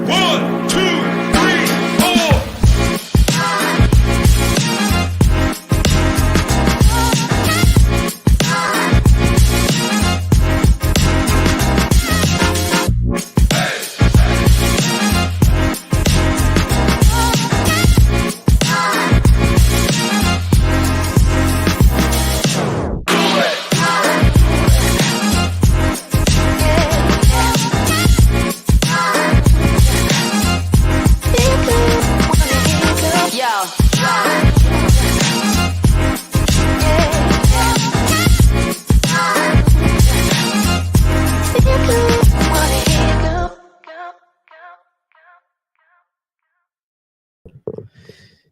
1, 2, 3, 4.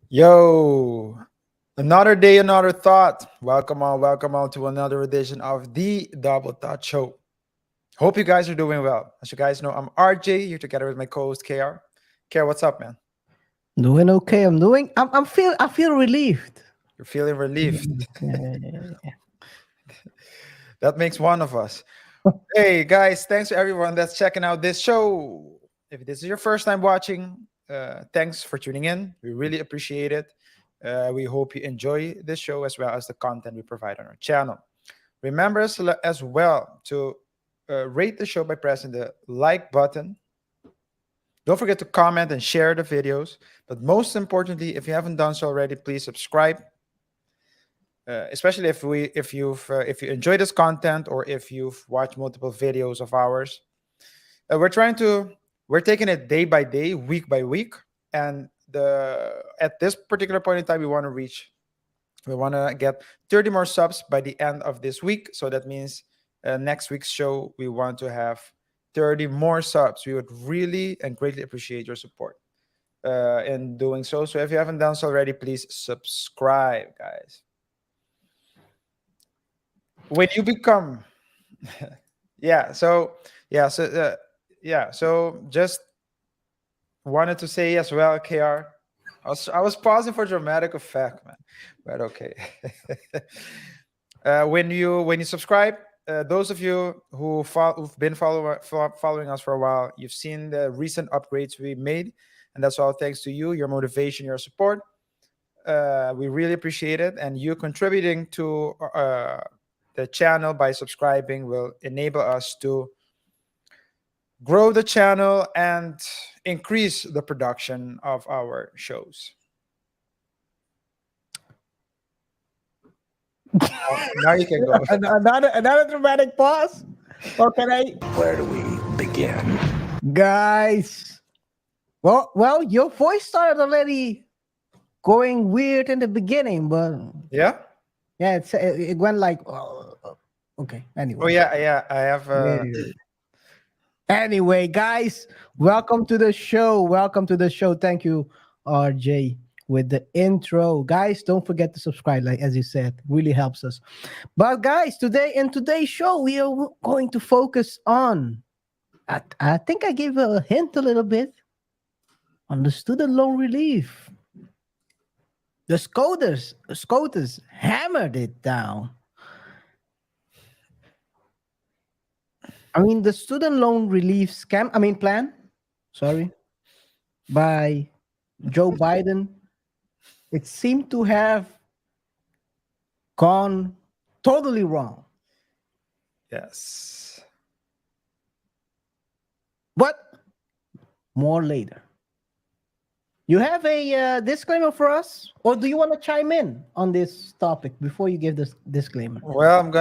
Yo, another day, another thought. Welcome on to another edition of the Double Thought Show. Hope you guys are doing well. As you guys know, I'm RJ here together with my co-host KR. KR, what's up, man? Doing okay. I feel relieved. You're feeling relieved. Yeah. That makes one of us. Hey guys, thanks to everyone that's checking out this show. If this is your first time watching, thanks for tuning in. We really appreciate it. We hope you enjoy this show as well as the content we provide on our channel. Remember as well to rate the show by pressing the like button. Don't forget to comment and share the videos. But most importantly, if you haven't done so already, please subscribe. Especially if you enjoy this content or if you've watched multiple videos of ours. We're taking it day by day, week by week, and at this particular point in time, we want to get 30 more subs by the end of this week. So that means next week's show we want to have 30 more subs. We would really and greatly appreciate your support in doing so. So if you haven't done so already, please subscribe, guys. When you become so just wanted to say as well, KR. I was pausing for dramatic effect, man, but okay. When you subscribe, those of you who've been following us for a while, you've seen the recent upgrades we made, and that's all thanks to you, your motivation, your support. We really appreciate it, and you contributing to the channel by subscribing will enable us to grow the channel and increase the production of our shows. Now you can go. Another dramatic pause. Okay, Where do we begin? guys. Well, your voice started already going weird in the beginning, but Yeah. it went like okay. Anyway. Oh yeah. I have. Anyway, guys, welcome to the show. Thank you, RJ, with the intro. Guys, don't forget to subscribe, like as you said, really helps us. But guys, in today's show, we are going to focus on. I think I gave a hint a little bit on the student loan relief. The SCOTUS hammered it down. I mean, the student loan relief plan, by Joe Biden, it seemed to have gone totally wrong. Yes. But more later. You have a disclaimer for us? Or do you want to chime in on this topic before you give this disclaimer? Well, I'm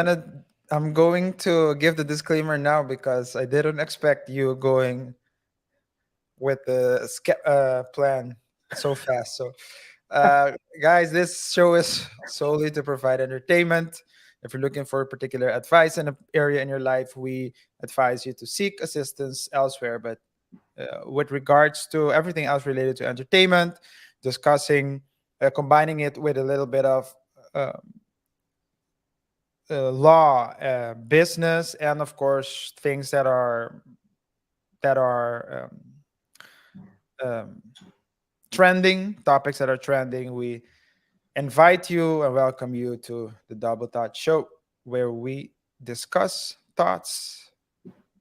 going to give the disclaimer now because I didn't expect you going with the plan so fast. So, guys, this show is solely to provide entertainment. If you're looking for particular advice in an area in your life, we advise you to seek assistance elsewhere. But with regards to everything else related to entertainment, discussing, combining it with a little bit of law, business, and of course things that are trending, topics that are trending. We invite you and welcome you to the Double Thought Show, where we discuss thoughts,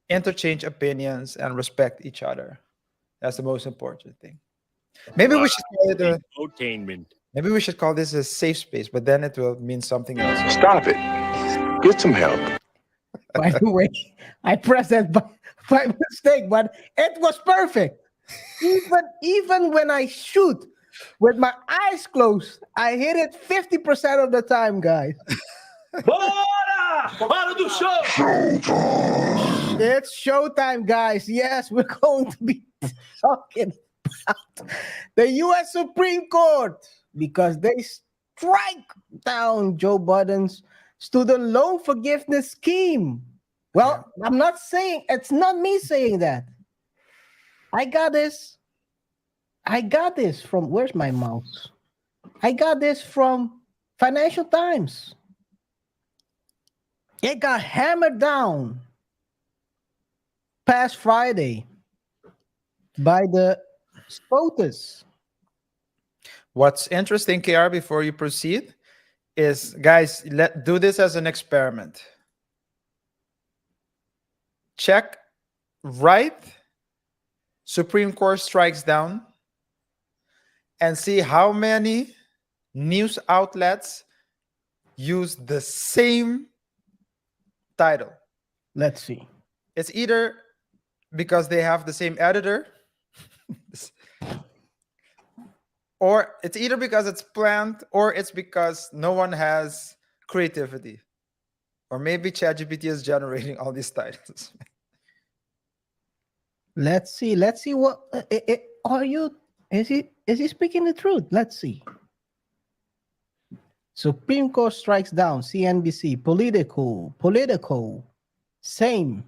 interchange opinions, and respect each other. That's the most important thing. Maybe we should call it Infotainment. maybe we should call this a safe space, but then it will mean something else. Stop it. Get some help. By the way, I pressed that by mistake, but it was perfect. Even when I shoot with my eyes closed, I hit it 50% of the time, guys. Hora do show! It's showtime, guys. Yes, we're going to be talking about the U.S. Supreme Court because they strike down Joe Biden's student loan forgiveness scheme. Well, I'm not saying, it's not me saying that. I got this from, where's my mouse? I got this from Financial Times. It got hammered down past Friday by the SCOTUS. What's interesting, KR, before you proceed, is guys, do this as an experiment. Check right Supreme Court strikes down and see how many news outlets use the same title. Let's see. It's either because they have the same editor, or it's either because it's planned, or it's because no one has creativity. Or maybe ChatGPT is generating all these titles. Let's see what is he speaking the truth? Let's see. Supreme Court strikes down CNBC, political, same.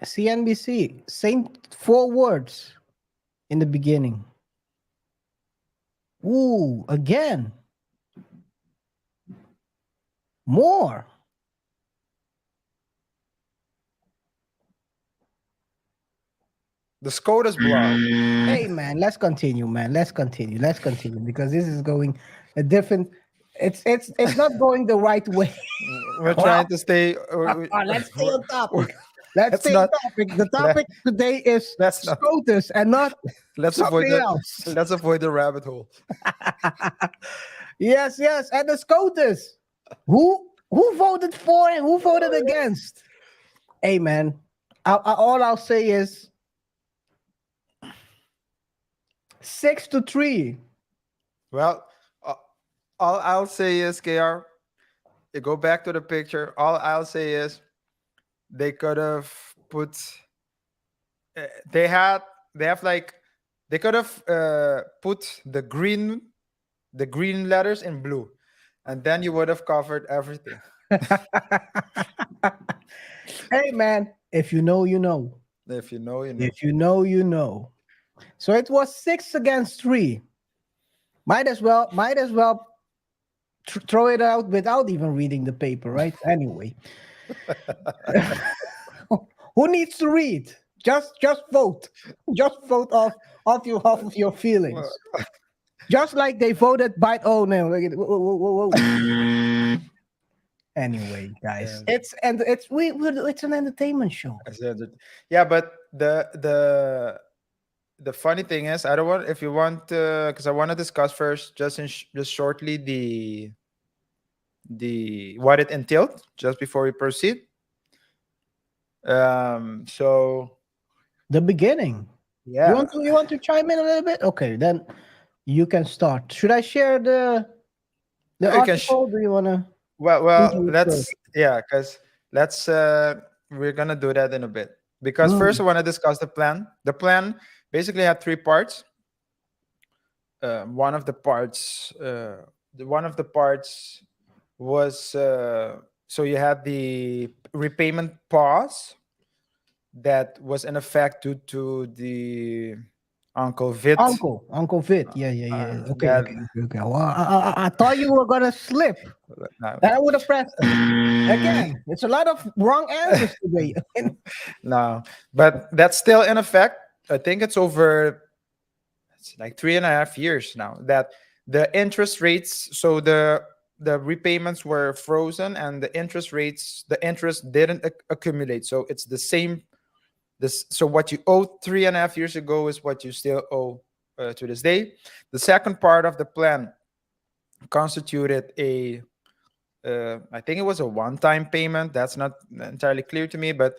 CNBC, same 4 words in the beginning. Ooh, again. More. The SCOTUS blog. Hey man, let's continue, man. Let's continue because this is going a different. It's not going the right way. We're trying to stay. Let's stay on topic. Let's stay not- on topic. The topic today is Let's not- SCOTUS and not Let's avoid something that. else. Let's avoid the rabbit hole. Yes, and the SCOTUS. Who voted for and who voted against? Hey man, all I'll say is 6-3. Well, all I'll say is, KR, you go back to the picture. All I'll say is they could have put. They could have put the green letters in blue, and then you would have covered everything. Hey man, if you know, you know. If you know, you know. If you know, you know. So it was 6-3. Might as well throw it out without even reading the paper, right? Anyway, who needs to read? Just vote. Just vote off your feelings. Just like they voted by. Oh no! Whoa. Anyway, guys, it's an entertainment show. Yeah, but the funny thing is, I don't want, if you want, because I want to discuss first, just shortly, the what it entailed, just before we proceed. So The beginning. yeah, You want to chime in a little bit? Okay, then you can start. Should I share the You can article? Do you want to? well, do it let's because we're gonna do that in a bit, because first I want to discuss the plan. The plan basically had 3 parts. One of the parts was so you had the repayment pause that was in effect due to the Uncle Vit. Uncle Fit. Yeah. Okay. that- Well, I thought you were gonna slip. No, I would have pressed again. It's a lot of wrong answers today. no, but that's still in effect. I think it's like 3.5 years now that the interest rates. So the repayments were frozen, and the interest didn't accumulate. So it's the So what you owed 3.5 years ago is what you still owe to this day. The second part of the plan constituted I think it was a one-time payment. That's not entirely clear to me, but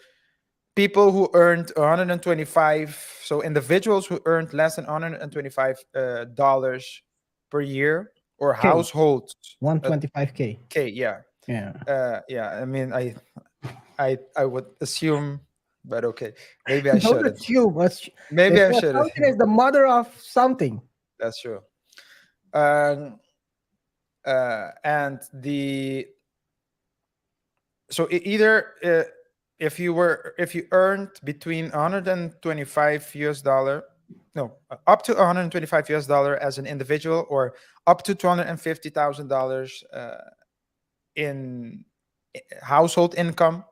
people who earned 125, so individuals who earned less than $125 per year, or K. households, 125K. yeah. Yeah. Yeah, I mean, I would assume, but okay, maybe I Don't shouldn't. assume. Maybe I shouldn't. Assumption is the mother of something. That's true. And the so either if you earned between 125 US dollar, no, up to 125 US dollar as an individual, or up to $250,000 in household income,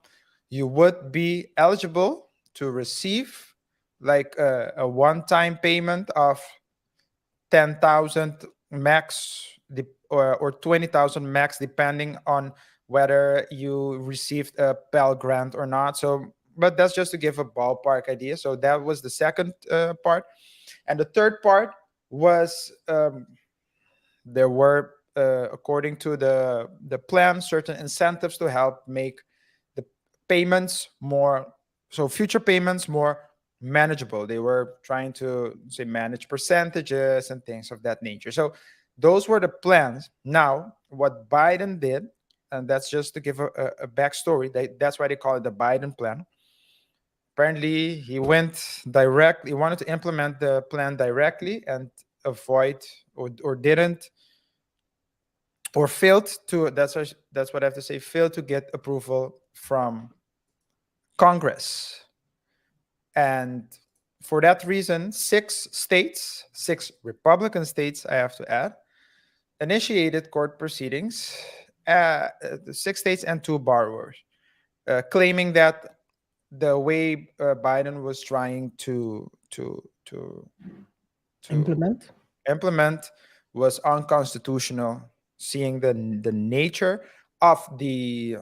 you would be eligible to receive like a one-time payment of 10,000 max, or 20,000 max, depending on whether you received a Pell Grant or not. So, but that's just to give a ballpark idea. So that was the second part. And the third part was there were, according to the plan, certain incentives to help make the payments more, so future payments more manageable. They were trying to say manage percentages and things of that nature. So those were the plans. Now, what Biden did, and that's just to give a backstory, that's why they call it the Biden plan. Apparently, he went direct. He wanted to implement the plan directly and avoid, or didn't, or failed to, that's what I have to say, failed to get approval from Congress. And for that reason, 6 Republican states, I have to add, initiated court proceedings, the 6 states and 2 borrowers, claiming that the way Biden was trying to implement was unconstitutional, seeing the nature of the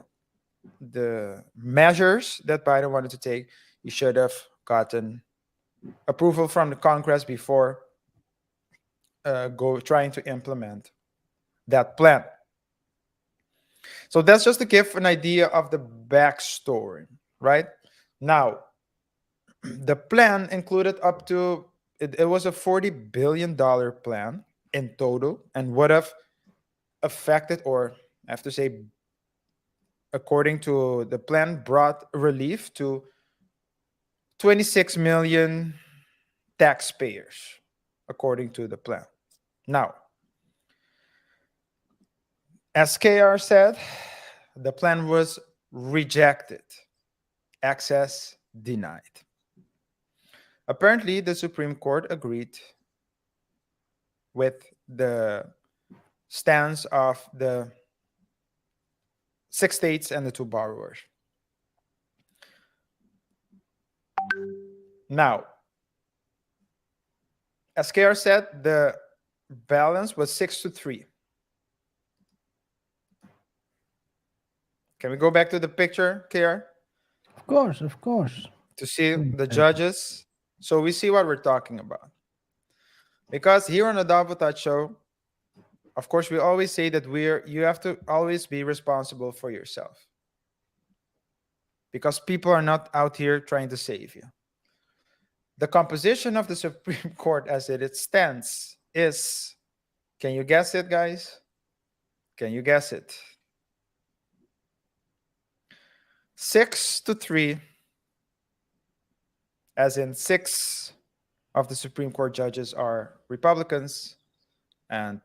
measures that Biden wanted to take. He should have gotten approval from the Congress before trying to implement that plan. So that's just to give an idea of the backstory, right? Now, the plan included up to, it was a $40 billion plan in total, and would have affected, or I have to say, according to the plan, brought relief to 26 million taxpayers, according to the plan. Now, as KR said, the plan was rejected, access denied. Apparently, the Supreme Court agreed with the stance of the 6 states and the 2 borrowers. Now, as KR said, the balance was 6-3. Can we go back to the picture, KR? Of course. To see the judges, so we see what we're talking about. Because here on the Double Touch Show, of course, we always say that you have to always be responsible for yourself. Because people are not out here trying to save you. The composition of the Supreme Court as it stands is, can you guess it, guys? Can you guess it? 6-3, as in 6 of the Supreme Court judges are Republicans, and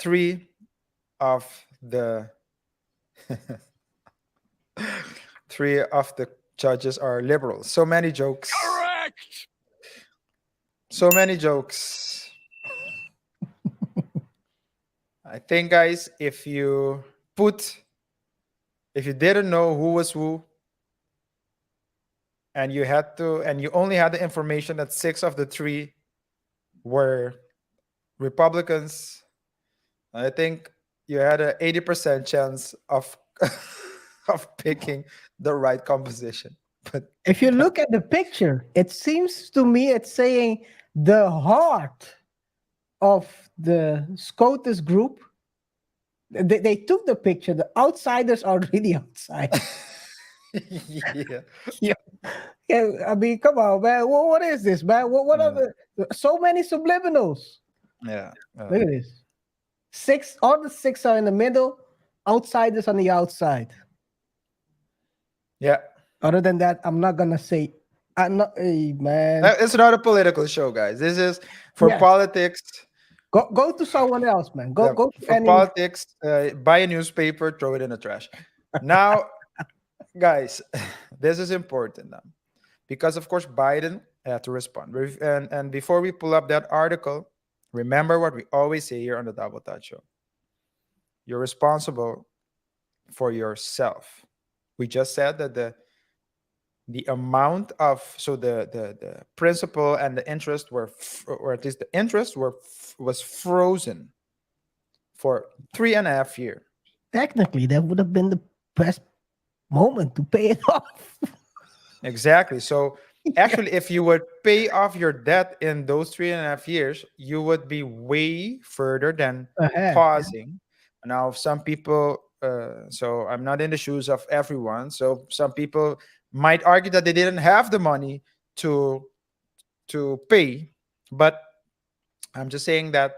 3 of the 3 of the judges are liberals. So many jokes. Correct. So many jokes. I think, guys, if you didn't know who was who, and you only had the information that 6 of the 3 were Republicans, I think you had an 80% chance of of picking the right composition. But If you look at the picture, it seems to me it's saying the heart of the SCOTUS group. They took the picture. The outsiders are really outside. yeah, Yeah, yeah. I mean, come on, man. What is this, man? What are the so many subliminals? yeah. Look at this. Six. All the six are in the middle. Outsiders on the outside. Yeah. Other than that, I'm not gonna say. I'm not. Hey, man. It's not a political show, guys. This is for Yes. politics. Go to someone else, man. Go Yeah, go to for any. politics, buy a newspaper, throw it in the trash. Now, guys, this is important now because, of course, Biden had to respond. And before we pull up that article, remember what we always say here on the Double Touch Show. You're responsible for yourself. We just said that the amount of the principal and the interest were or at least the interest was frozen for 3.5 years. Technically, that would have been the best moment to pay it off. Exactly. So actually, if you would pay off your debt in those 3.5 years, you would be way further than Ahead. pausing. Now, some people, so I'm not in the shoes of everyone. So some people might argue that they didn't have the money to pay, but I'm just saying that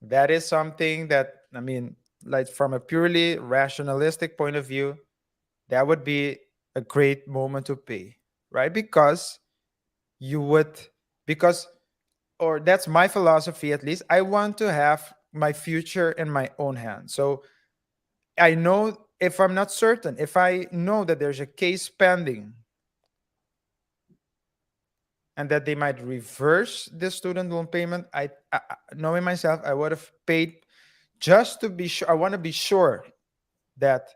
that is something that, I mean, like from a purely rationalistic point of view, that would be a great moment to pay, right? Because you would, because, or that's my philosophy at least. I want to have my future in my own hands. So I know if I'm not certain, if I know that there's a case pending and that they might reverse the student loan payment, knowing myself, I would have paid just to be sure. I want to be sure that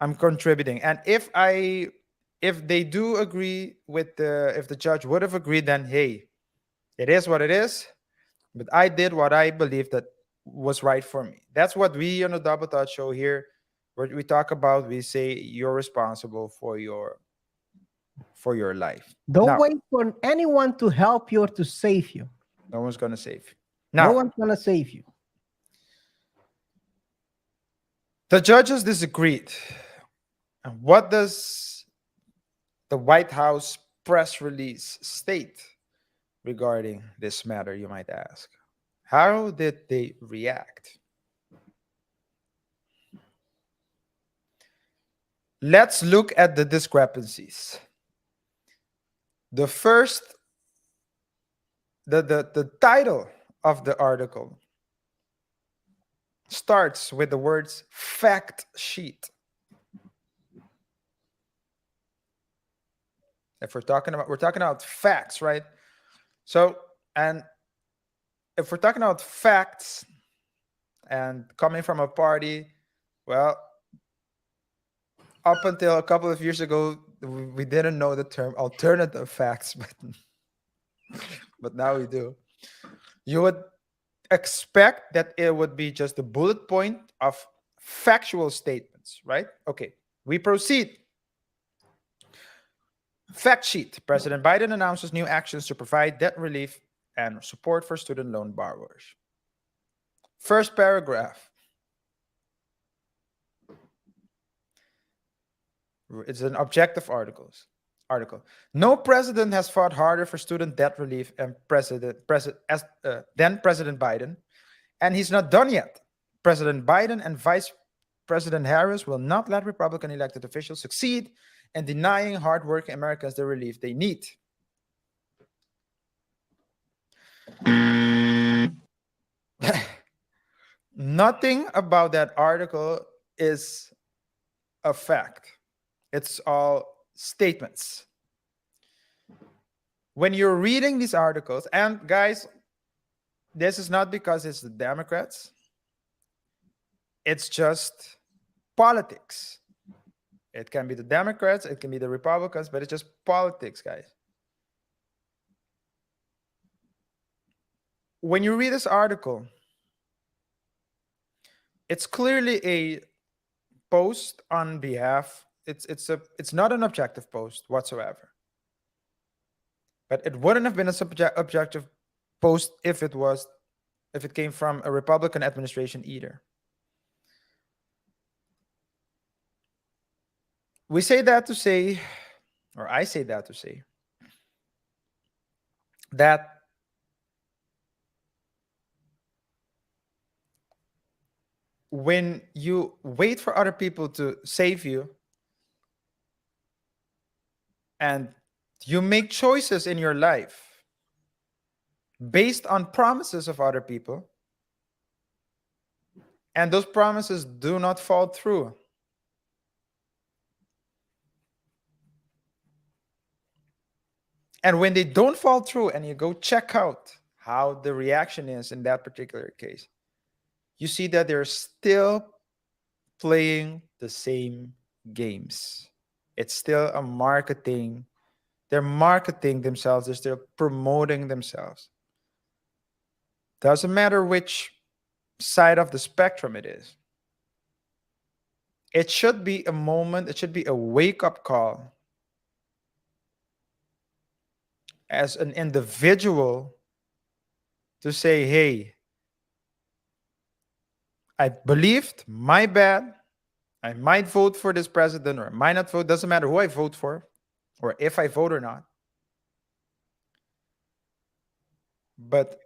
I'm contributing. And if they do agree with if the judge would have agreed, then hey, it is what it is. But I did what I believe that was right for me. That's what we on the Double Touch Show here, where we talk about, we say you're responsible for your life. Don't Now, wait for anyone to help you or to save you. no one's gonna save you. No Now, one's gonna save you. the judges disagreed. And what does the White House press release state regarding this matter, you might ask? How did they react? Let's look at the discrepancies. The first, the title of the article starts with the words fact sheet. If we're talking about facts, right? So, and if we're talking about facts and coming from a party, well, up until a couple of years ago, we didn't know the term alternative facts, but now we do. You would expect that it would be just a bullet point of factual statements, right? Okay, we proceed. Fact sheet. President Biden announces new actions to provide debt relief and support for student loan borrowers. First paragraph. It's an objective article. No president has fought harder for student debt relief than President Biden, and he's not done yet. President Biden and Vice President Harris will not let Republican elected officials succeed in denying hardworking Americans the relief they need. Nothing about that article is a fact. It's all statements. When you're reading these articles, and guys, this is not because it's the Democrats, it's just politics. It can be the Democrats, it can be the Republicans, but it's just politics, guys. When you read this article, it's clearly a post on behalf it's not an objective post whatsoever. But it wouldn't have been a objective post if it came from a Republican administration either. We say that to say, or I say that to say, that when you wait for other people to save you and you make choices in your life based on promises of other people, and those promises do not fall through, and when they don't fall through and you go check out how the reaction is in that particular case, you see that they're still playing the same games. It's still a marketing. They're marketing themselves. They're still promoting themselves. Doesn't matter which side of the spectrum it is. It should be a moment, it should be a wake-up call as an individual to say, hey, I believed, my bad. I might vote for this president or I might not vote. Doesn't matter who I vote for or if I vote or not. But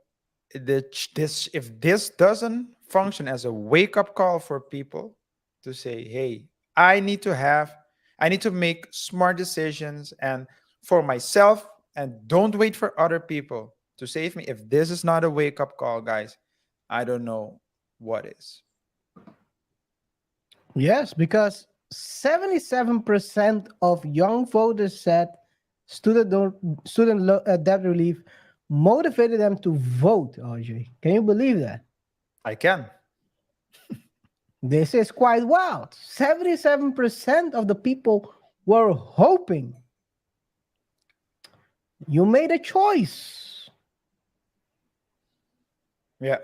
if this doesn't function as a wake-up call for people to say, hey, I need to make smart decisions and for myself, and don't wait for other people to save me. If this is not a wake-up call, guys, I don't know what is. Yes, because 77% of young voters said debt relief motivated them to vote, RJ. Can you believe that? I can. This is quite wild. 77% of the people were hoping. You made a choice. Yeah.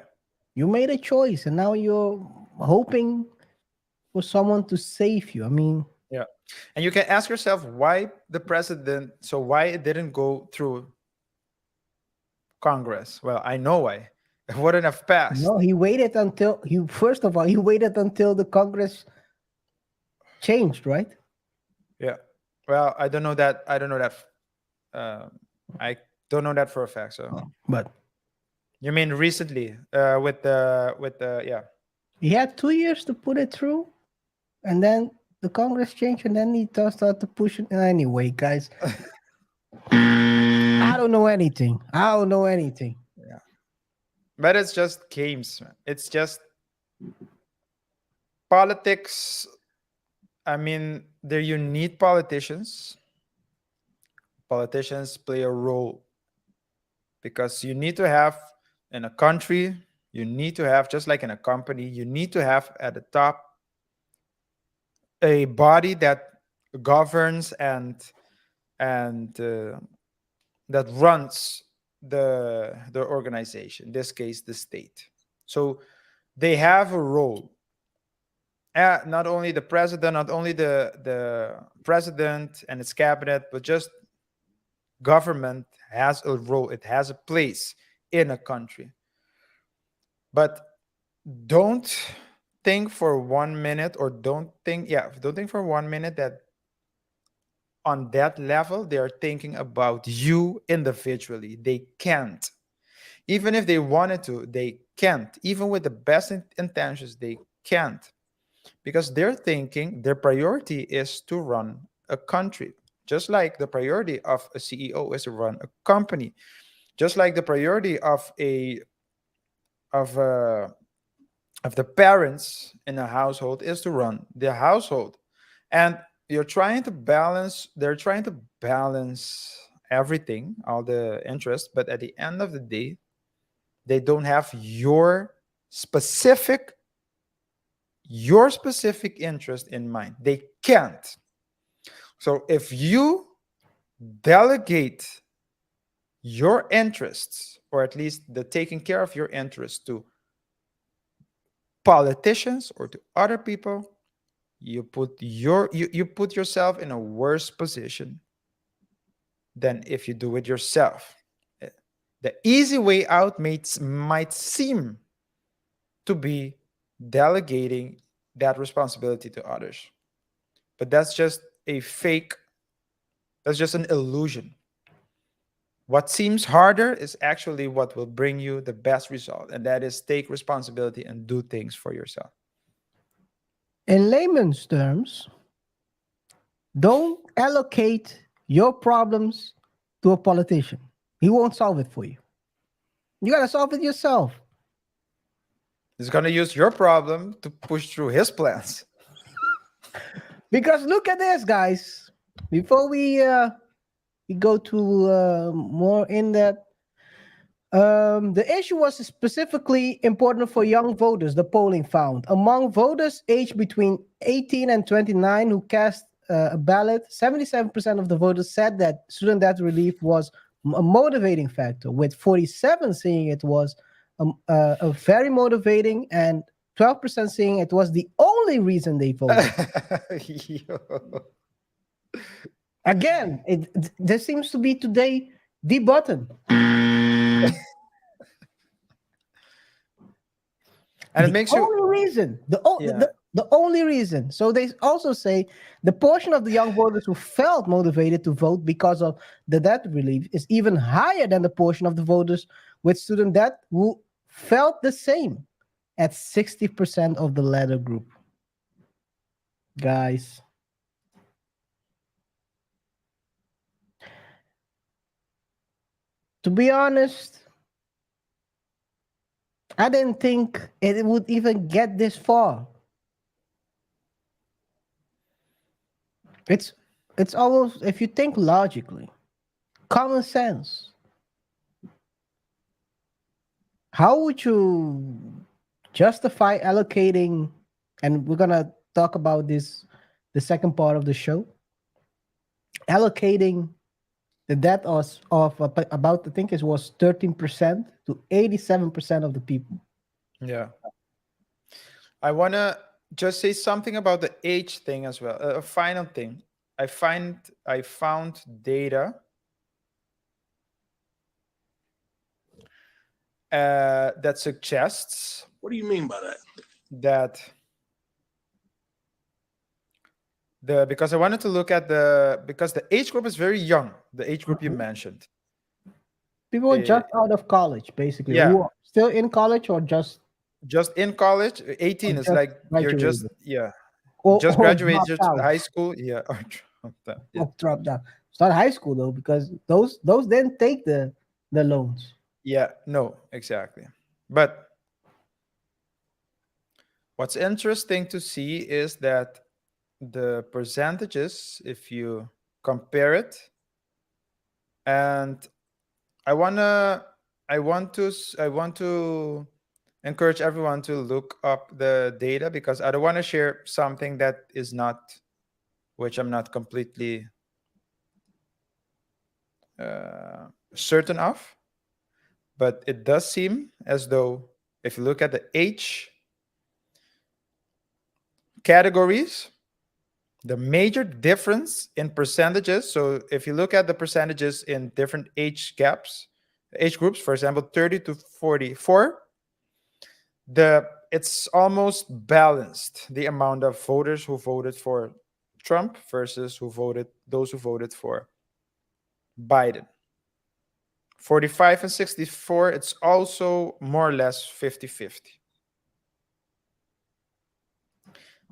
You made a choice, and now you're hoping for someone to save you. I mean, yeah. And you can ask yourself why why it didn't go through Congress. Well, I know why. It wouldn't have passed. no, he waited until he waited until the Congress changed, right? Yeah. Well, I don't know that. I don't know that. I don't know that for a fact. So, But you mean recently with the yeah. he had 2 years to put it through, and then the Congress changed, and then he started to push it. Anyway, guys, I don't know anything. Yeah. But it's just games, man. It's just politics. I mean, you need politicians. Politicians play a role because you need to have in a country, you need to have, just like in a company, you need to have at the top a body that governs and that runs the organization, in this case the state. So they have a role. Not only the president, not only the president and its cabinet, but just government has a role. It has a place in a country. But don't think for 1 minute, or don't think for 1 minute that on that level they are thinking about you individually. They can't. Even if they wanted to, they can't. Even with the best intentions, they can't. Because they're thinking their priority is to run a country. Just like the priority of a CEO is to run a company. Just like the priority of the parents in a household is to run the household. And they're trying to balance everything, all the interests, but at the end of the day, they don't have your specific interest in mind. They can't. So if you delegate your interests, or at least the taking care of your interests, to politicians or to other people, you put yourself in a worse position than if you do it yourself. Eh, The easy way out might seem to be delegating that responsibility to others, but that's just a fake, that's just an illusion. What seems harder is actually what will bring you the best result, and that is take responsibility and do things for yourself. In layman's terms, don't allocate your problems to a politician. He won't solve it for you. You gotta solve it yourself. He's going to use your problem to push through his plans. Because look at this, guys. Before we go to more in depth, the issue was specifically important for young voters. The polling found among voters aged between 18 and 29 who cast a ballot, 77% of the voters said that student debt relief was a motivating factor, with 47 saying it was a very motivating and 12% saying it was the only reason they voted. Yo. Again, there seems to be today the button. And it makes you only reason, Yeah. the only reason. So they also say the portion of the young voters who felt motivated to vote because of the debt relief is even higher than the portion of the voters with student debt who felt the same, at 60% of the latter group. Guys, to be honest, I didn't think it would even get this far. It's almost, if you think logically, common sense. How would you justify allocating, and we're gonna talk about this the second part of the show, allocating the debt of about, I think it was 13% to 87% of the people. Yeah. I want to just say something about the age thing as well. A final thing. I found data that suggests What do you mean by that? that because I wanted to look at because the age group is very young, the age group you mentioned. People are just out of college, basically. Yeah. Who are still in college or just in college. 18 is just like you're just graduated. Or just or graduated dropped just out. high school. Yeah. Or dropped out, yeah. Or dropped out. It's not high school though, because those didn't take the loans. Yeah, no, exactly. But what's interesting to see is that the percentages, if you compare it, and I want to encourage everyone to look up the data, because I don't want to share something that is not, which I'm not completely certain of. But it does seem as though if you look at the age categories, the major difference in percentages. So if you look at the percentages in different age groups, for example, 30 to 44, it's almost balanced, the amount of voters who voted for Trump versus those who voted for Biden. 45 and 64, it's also more or less 50-50.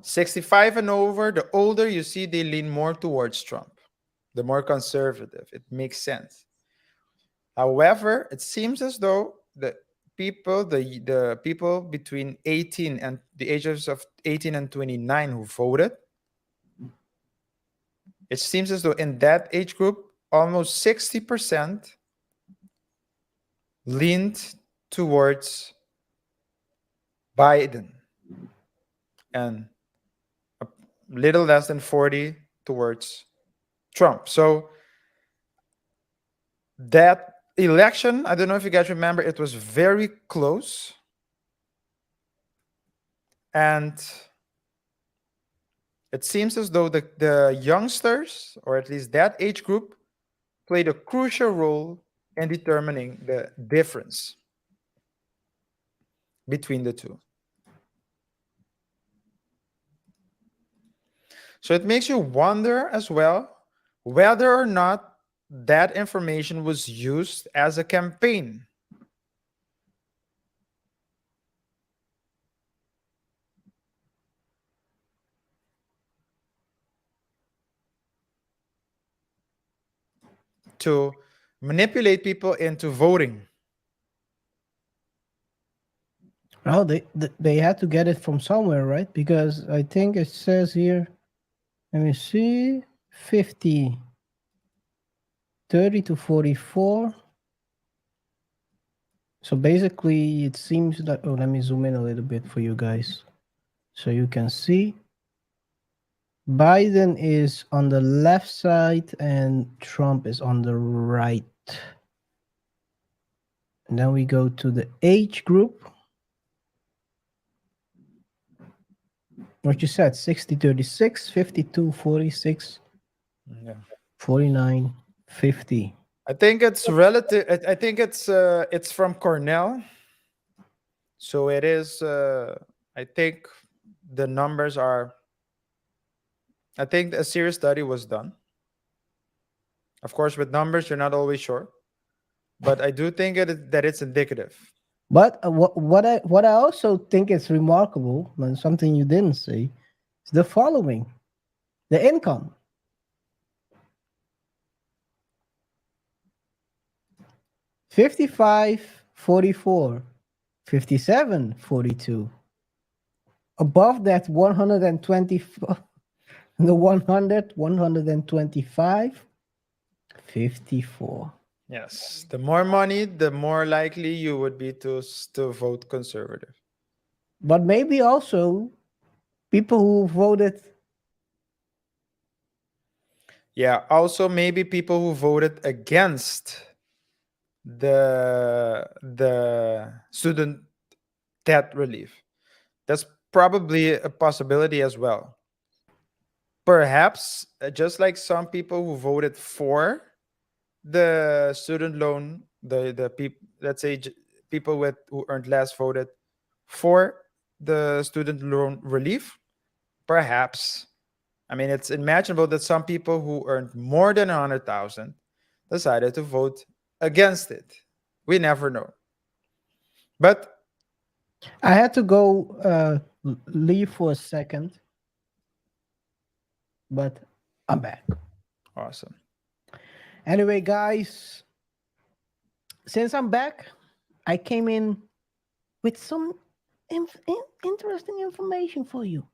65 and over, the older, you see they lean more towards Trump, the more conservative. It makes sense. However, it seems as though the people between 18 and the ages of 18 and 29 who voted, it seems as though in that age group, almost 60% leaned towards Biden and a little less than 40 towards Trump. So that election, I don't know if you guys remember, it was very close. And It seems as though the youngsters, or at least that age group, played a crucial role in determining the difference between the two. So it makes you wonder as well whether or not that information was used as a campaign. To manipulate people into voting. Oh, they had to get it from somewhere, right? Because I think it says here, let me see, 50, 30 to 44. So basically, it seems that, oh, let me zoom in a little bit for you guys so you can see. Biden is on the left side and Trump is on the right. And then we go to the age group. What you said, 60, 36, 52, 46, Yeah. 49, 50. I think it's relative. I think it's from Cornell. So it is. I think the numbers are. I think a serious study was done. Of course, with numbers, you're not always sure, but I do think that it's indicative. But what I also think is remarkable, and something you didn't say, is the following: the income. 55, 44, 57, 42. Above that, 120, the 100, 125, 54. Yes, the more money, the more likely you would be to vote conservative. But maybe also people who voted. Yeah. Also, maybe people who voted against the student debt relief. That's probably a possibility as well. Perhaps just like some people who voted for the student loan, the people, let's say people with who earned less voted for the student loan relief. Perhaps, I mean, it's imaginable that some people who earned more than 100,000 decided to vote against it. We never know. But I had to go leave for a second, but I'm back. awesome. Anyway, guys, since I'm back, I came in with some interesting information for you.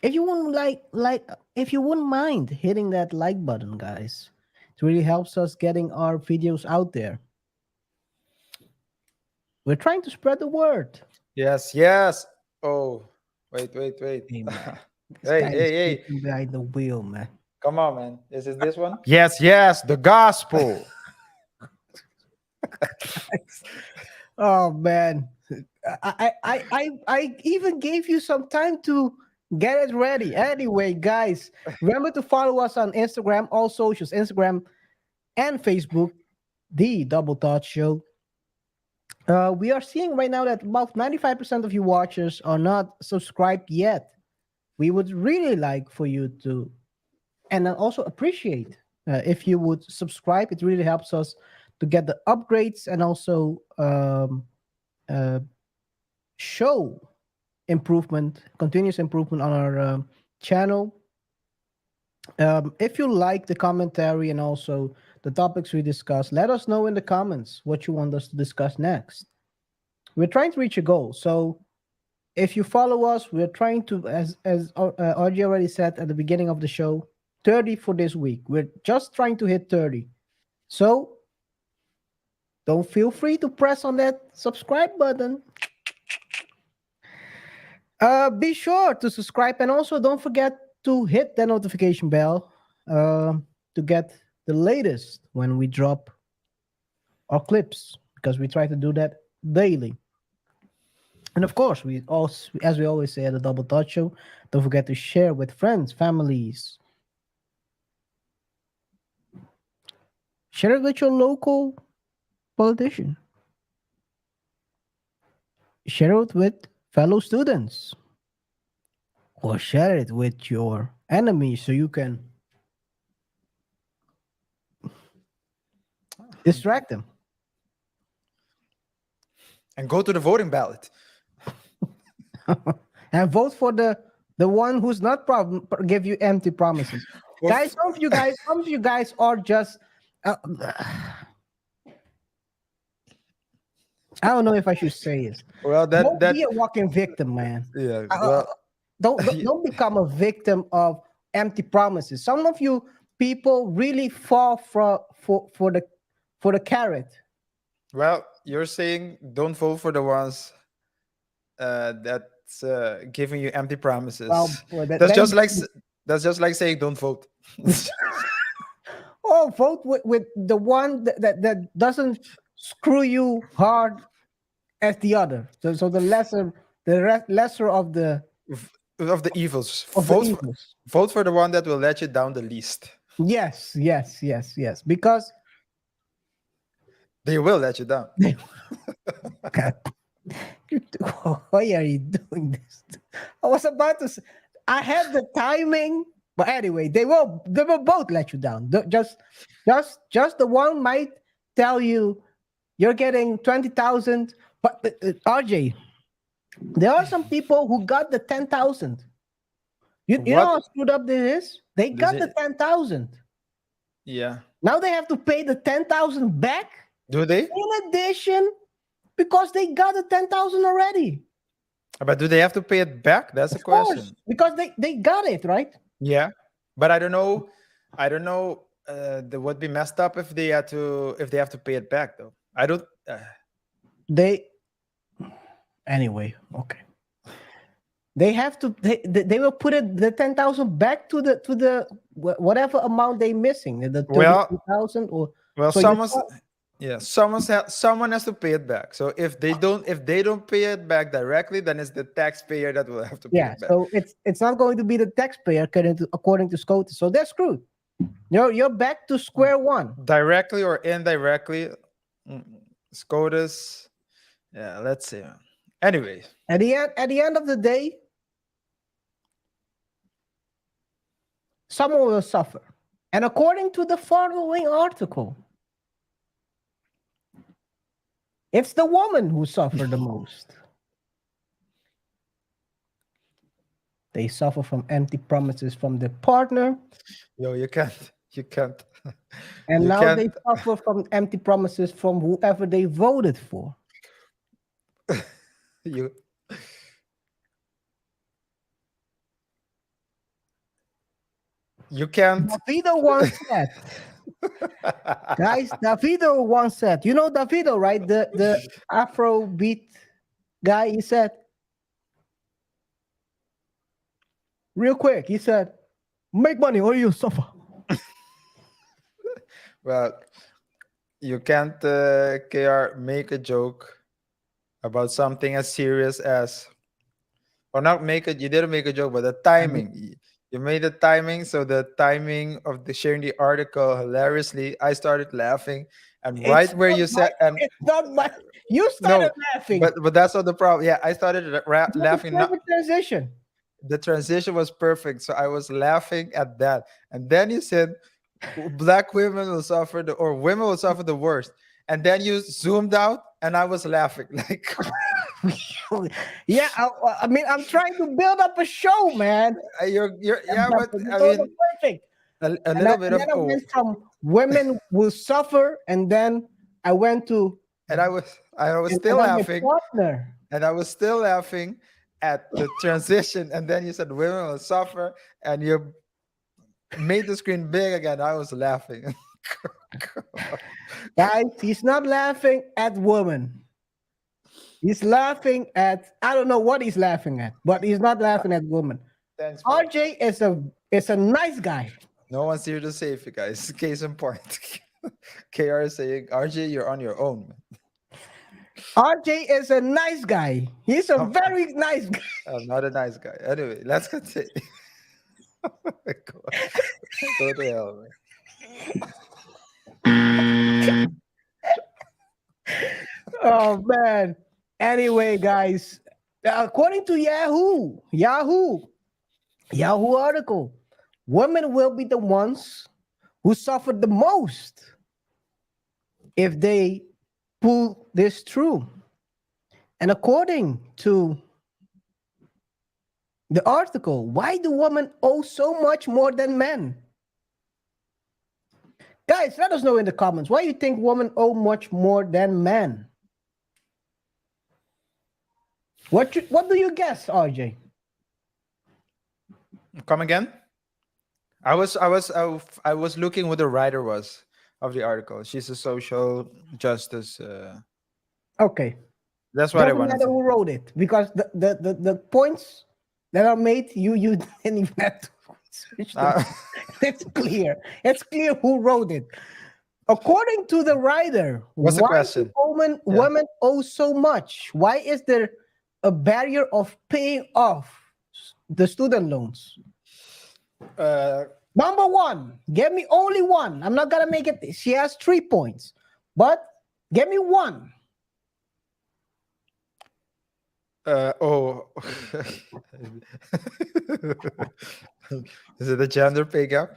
If you wouldn't if you wouldn't mind hitting that like button, guys, it really helps us getting our videos out there. We're trying to spread the word. Yes, yes. Oh, wait. Hey, man. This Hey, guy is hey. sleeping behind the wheel, man. Come on, man. Is it this one? Yes, yes. The gospel. Oh man, I even gave you some time to get it ready. Anyway, guys, remember to follow us on Instagram, all socials, Instagram and Facebook, the Double Thought Show. We are seeing right now that about 95% of you watchers are not subscribed yet. We would really like for you to, and then also appreciate if you would subscribe. It really helps us to get the upgrades and also show improvement, continuous improvement on our channel. If you like the commentary and also the topics we discuss, let us know in the comments what you want us to discuss next. We're trying to reach a goal. So if you follow us, we're trying to, as RG already said at the beginning of the show, 30 for this week. We're just trying to hit 30. So don't feel free to press on that subscribe button. Be sure to subscribe and also don't forget to hit the notification bell to get the latest when we drop our clips, because we try to do that daily. And of course, we also, as we always say at the Double Thought Show, don't forget to share with friends, families, share it with your local politician, share it with fellow students, or share it with your enemies so you can distract them. And go to the voting ballot. And vote for the one who's not give you empty promises. Well, Guys, some of you guys are just I don't know if I should say it. Well, Don't that be a walking victim, man. yeah. Uh, Well, don't become a victim of empty promises. Some of you people really fall for the carrot. well, you're saying don't vote for the ones that's giving you empty promises. Well, that's just like saying don't vote. oh, vote with the one that doesn't screw you hard as the other. So the lesser of the of the evils. of the Vote evils. vote for the one that will let you down the least. Yes. Because They will let you down. God, why are you doing this? I was about to say, I had the timing, but anyway, they will both let you down. Just the one might tell you you're getting 20,000, but RJ, there are some people who got the 10,000. You know What? how screwed up this is? They got the it- 10,000. Yeah. Now they have to pay the 10,000 back Do they? in addition because they got the 10,000 already. But do they have to pay it back? That's the Of course, question. because they got it, right? Yeah. But I don't know. That would be messed up if they have to pay it back though. I don't. They anyway, okay. They have to they will put the 10,000 back to the whatever amount they missing, the Well- 32,000 or Well, so you someone has to pay it back. So if they don't pay it back directly, then it's the taxpayer that will have to pay yeah, it back. so it's not going to be the taxpayer according to SCOTUS. So they're screwed. You're back to square one. Directly or indirectly, SCOTUS. Yeah, let's see. Anyway, At the end of the day, someone will suffer. And according to the following article, it's the woman who suffered the most. They suffer from empty promises from their partner, yo, you can't. and You now can't- they suffer from empty promises from whoever they voted for. You can't. Davido once said, guys, Davido once said, you know Davido, right? The Afrobeat guy, he said, real quick, he said, make money or you suffer. Well, you can't, KR, make a joke about something as serious as, or not make it. You didn't make a joke, but the timing. You made the timing. So the timing of the sharing the article hilariously, I started laughing, and right It's where not you said, and It's not my. You started laughing. but that's not the problem. Yeah, I started laughing. Not, Perfect transition. the transition was perfect, so I was laughing at that, and then you said black women will suffer or women will suffer the worst, and then you zoomed out and I was laughing like Yeah, I mean, I'm trying to build up a show, man. you're yeah, but I Those mean are perfect. a little bit of I went from women will suffer, and then I went to and I was and still then my laughing, partner. and I was still laughing at the transition, and then you said women will suffer, and you made the screen big again. I was laughing. Guys, he's not laughing at women. He's laughing at I don't know what he's laughing at, but he's not laughing at women. Thanks, bro. RJ is a nice guy. No one's here to save you guys. Case in point. KR is saying, RJ, you're on your own, man. RJ is a nice guy. He's a I'm, very nice guy. I'm not a nice guy. Anyway, let's continue. Go to hell, man. Oh man. Anyway, guys, according to Yahoo article, women will be the ones who suffer the most if they pull this through. And according to the article, why do women owe so much more than men? Guys, let us know in the comments why you think women owe much more than men. What do you guess, RJ? Come again? I was looking what the writer was of the article. She's a social justice. Okay. That's what I Doesn't wanted matter to. who wrote it, because the points that are made, you didn't even have to switch them. It's clear. It's clear who wrote it. According to the writer, What's the why question? do women owe so much? Why is there a barrier of paying off the student loans? Number one, give me only one. I'm not gonna make it. She has 3 points, but give me one. Oh, is it a gender pay gap?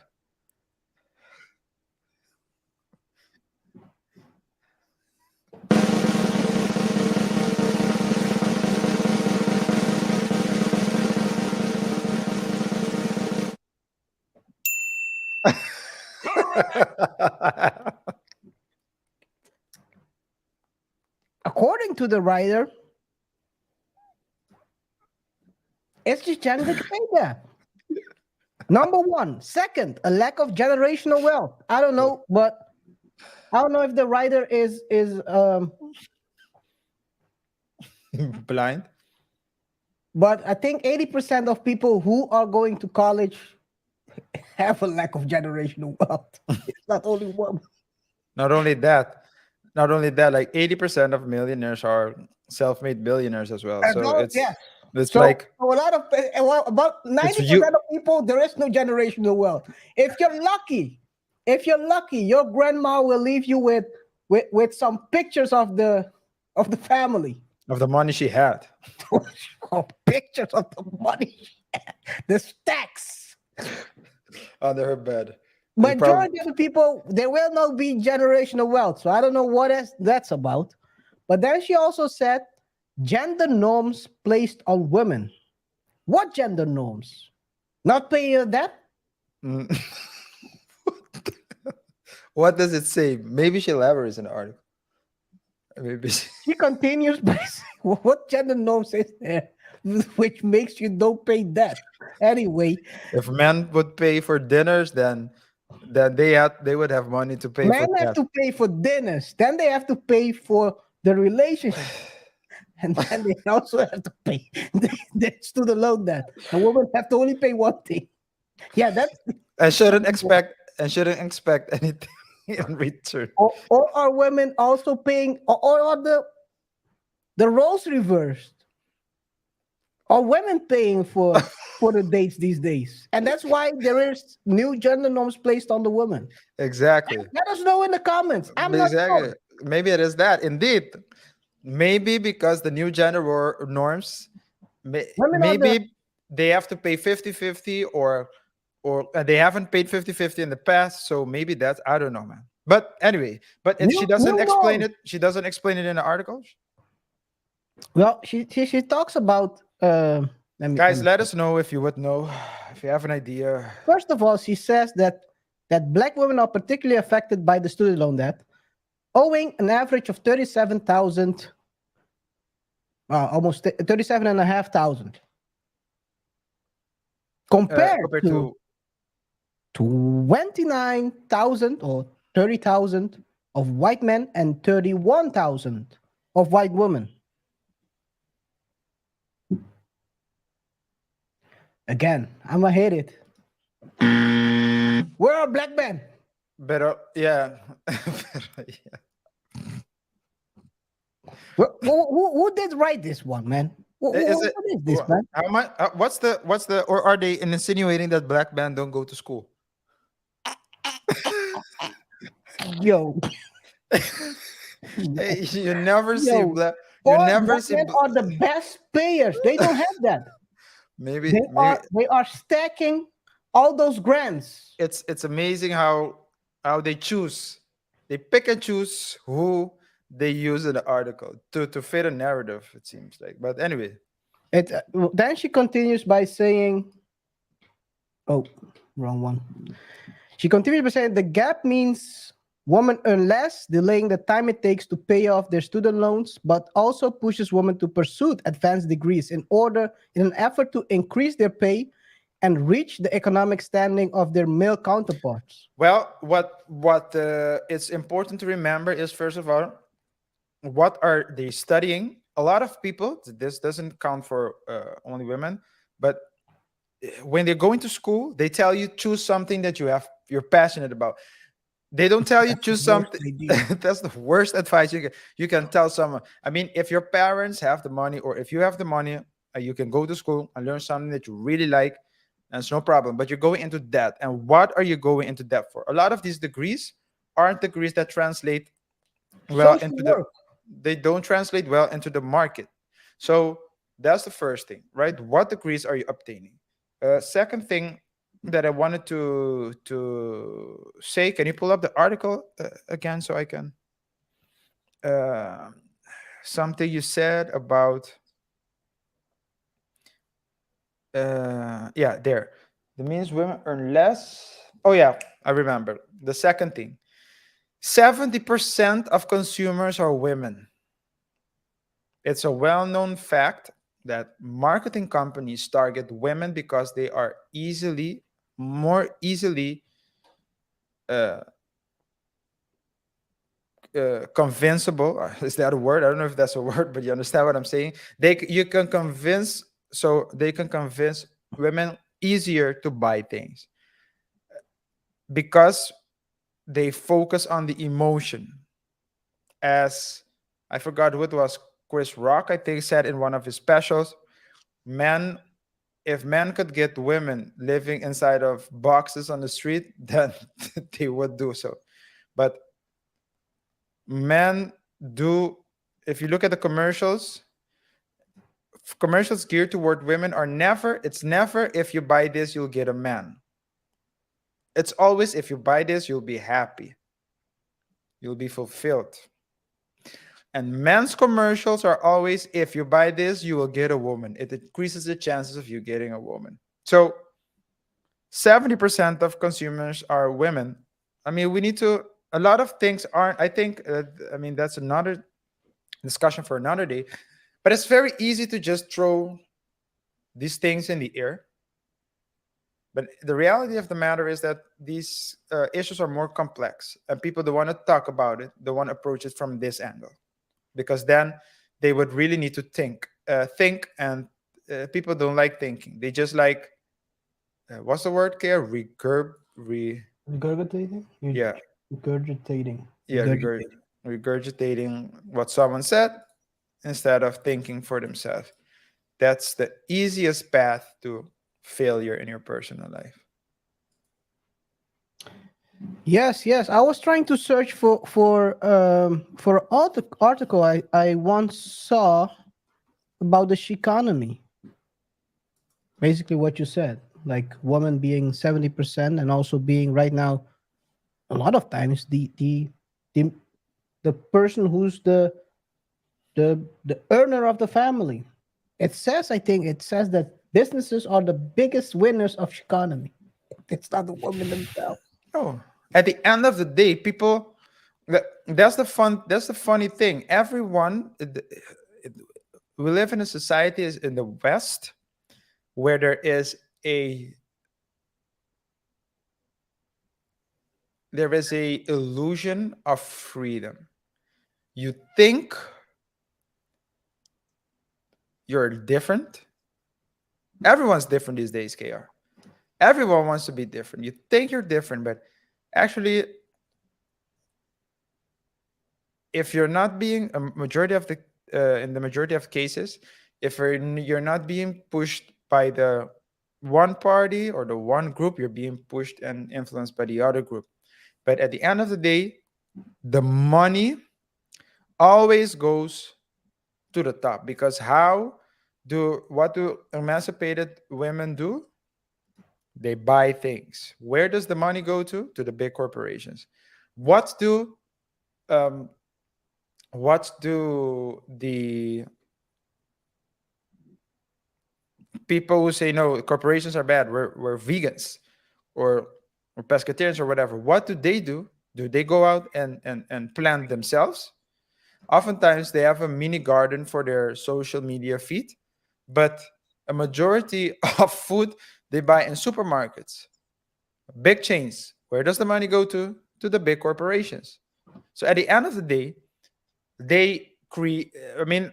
According to the writer, it's just gender pay gap. Number one. Second, a lack of generational wealth. I don't know, but I don't know if the writer is blind. But I think 80% of people who are going to college have a lack of generational wealth. It's not only one. Not only that, like 80% of millionaires are self-made billionaires as well. So it's So like a lot of about 90% of people, there is no generational wealth. If you're lucky, your grandma will leave you with some pictures of the family. of the money she had. Pictures of the money, the stacks. Under her bed. Majority of the people, there will not be generational wealth. So I don't know what that's about. But then she also said gender norms placed on women. What gender norms? Not paying your debt? Mm. What does it say? Maybe she elaborates in the article. Maybe She continues by saying, what gender norms is there which makes you don't pay debt? Anyway, if men would pay for dinners, then they would have money to pay men for have that. to pay for dinners, then they have to pay for the relationship, and then they also have to pay the student loan debt. A woman have to only pay one thing. Yeah, that's And shouldn't expect anything in return. or are women also paying, or are the roles reversed? Are women paying for the dates these days? And that's why there is new gender norms placed on the women. Exactly. Let us know in the comments. I'm not sure. Maybe it is that. Indeed. Maybe because the new gender norms, maybe they have to pay 50-50 or they haven't paid 50-50 in the past. So maybe that's, I don't know, man. But anyway, she doesn't explain it. She doesn't explain it in the article. Well, she talks about guys, let us know if you would know, if you have an idea. First of all, she says that black women are particularly affected by the student loan debt, owing an average of 37,000, almost 37,500, compared to 29,000 or 30,000 of white men and 31,000 of white women. Again, I'ma hit it. Where are black men? Better, yeah. Who did write this one, man? Is it What is this, man? how much? What's the? Or are they insinuating that black men don't go to school? Yo, Hey, you never see yo, black. You all never black see. men are the best payers. They don't have that. Maybe They are stacking all those grants. it's amazing how they choose. They pick and choose who they use in the article to fit a narrative. It seems like. But anyway, Then she continues by saying, "Oh, wrong one." She continues by saying the gap means women earn less, delaying the time it takes to pay off their student loans, but also pushes women to pursue advanced degrees in an effort to increase their pay and reach the economic standing of their male counterparts. well, what it's important to remember is, first of all, what are they studying? A lot of people. This doesn't count for only women, but when they're going to school, they tell you choose something that you're passionate about. They don't tell you choose Worst something. idea. That's the worst advice you can tell someone. I mean, if your parents have the money, or if you have the money, you can go to school and learn something that you really like. That's no problem. But you're going into debt, and what are you going into debt for? A lot of these degrees aren't degrees that translate well Social into the. work. They don't translate well into the market. So that's the first thing, right? What degrees are you obtaining? Second thing that I wanted to say, can you pull up the article again so I can uh, something you said about yeah, there. That means women earn less. Oh yeah, I remember. The second thing. 70% of consumers are women. It's a well-known fact that marketing companies target women because they are more easily uh, convincible. Is that a word? I don't know if that's a word, but you understand what I'm saying. You can convince, so they can convince women easier to buy things because they focus on the emotion. As I forgot who it was, Chris Rock, I think, said in one of his specials, men if men could get women living inside of boxes on the street, then they would do so. But men do, if you look at the commercials, commercials geared toward women are never, it's never if you buy this, you'll get a man. It's always if you buy this, you'll be happy, you'll be fulfilled. And men's commercials are always if you buy this, you will get a woman. It increases the chances of you getting a woman. So 70% of consumers are women. I mean, we need to, a lot of things aren't, I think, I mean, that's another discussion for another day. But it's very easy to just throw these things in the air. But the reality of the matter is that these issues are more complex, and people don't want to talk about it. They want to approach it from this angle, because then they would really need to think, and people don't like thinking. They just like, what's the word, Kia? Regurgitating? Yeah, Regurgitating. yeah, regurgitating what someone said instead of thinking for themselves. That's the easiest path to failure in your personal life. Yes, yes. I was trying to search for article I once saw about the SHEconomy. Basically, what you said, like women being 70% and also being right now, a lot of times the the person who's the earner of the family. It says, I think it says that businesses are the biggest winners of SHEconomy. It's not the women themselves. Oh, at the end of the day, people. That's the fun. That's the funny thing. Everyone. We live in a society in the West where there is a illusion of freedom. You think you're different. Everyone's different these days, KR. Everyone wants to be different. You think you're different, but actually, if you're not being a majority of the in the majority of cases, if you're not being pushed by the one party or the one group, you're being pushed and influenced by the other group. But at the end of the day, the money always goes to the top, because what do emancipated women do? They buy things. Where does the money go to? To the big corporations. What do um, the people who say no, corporations are bad, we're vegans or pescatarians or whatever, what do? Do they go out and plant themselves? Oftentimes they have a mini garden for their social media feed, but a majority of food they buy in supermarkets, big chains. Where does the money go to? To the big corporations. So at the end of the day, they create, I mean,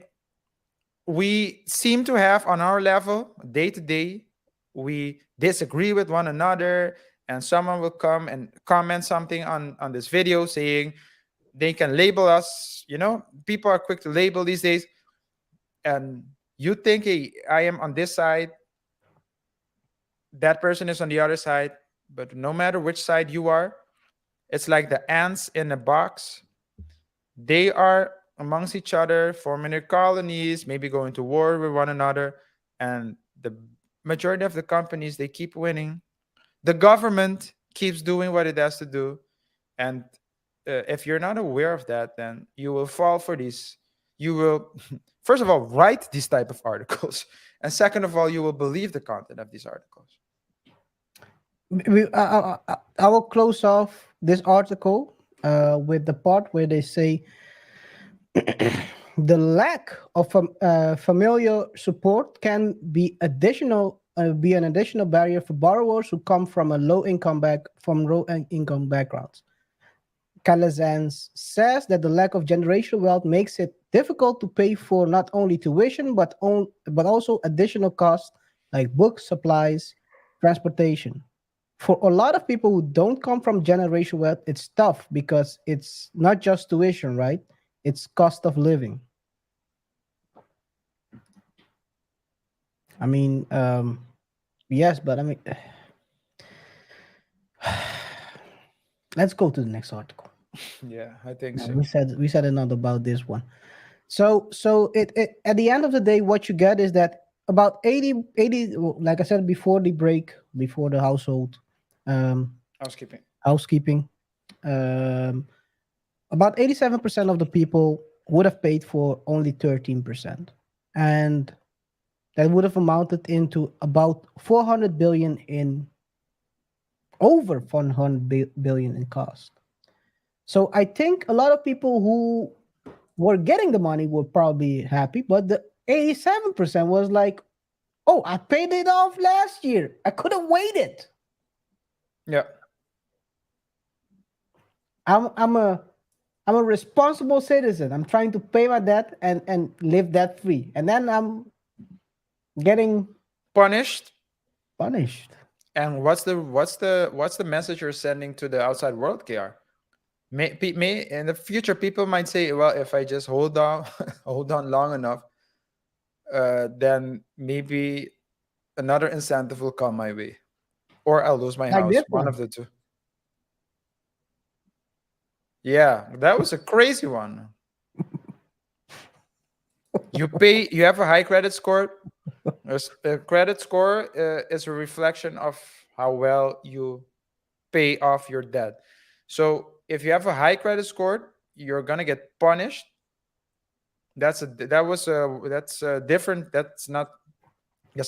we seem to have on our level, day to day, we disagree with one another, and someone will come and comment something on this video saying they can label us. People are quick to label these days, and you think, hey, I am on this side, that person is on the other side, but no matter which side you are, it's like the ants in a box. They are amongst each other, forming their colonies, maybe going to war with one another, and the majority of the companies, they keep winning. The government keeps doing what it has to do, and if you're not aware of that, then you will fall for these. You will, first of all, write these type of articles, and second of all, you will believe the content of these articles. I will close off this article with the part where they say the lack of familial support can be an additional barrier for borrowers who come from low income backgrounds. Calazans says that the lack of generational wealth makes it difficult to pay for not only tuition but also additional costs like books, supplies, transportation. For a lot of people who don't come from generational wealth, it's tough because it's not just tuition, right? It's cost of living. I mean, yes, but I mean, let's go to the next article. Yeah, I think Yeah, so. we said enough about this one. So it at the end of the day, what you get is that about 80, like I said before the break, before the um, housekeeping, um, about 87% of the people would have paid for only 13%, and that would have amounted into about 400 billion in over 400 billion in cost. So I think a lot of people who were getting the money were probably happy, but the 87% was like, oh, I paid it off last year. I could have waited. Yeah. I'm a responsible citizen. I'm trying to pay my debt and live debt free. And then I'm getting Punished. And what's the message you're sending to the outside world, KR? May in the future people might say, well, if I just hold on hold on long enough, then maybe another incentive will come my way, or I'll lose my like house. this One one. of the two. Yeah, that was a crazy one. You have a high credit score. A credit score is a reflection of how well you pay off your debt. So if you have a high credit score, you're gonna get punished. That's a different. That's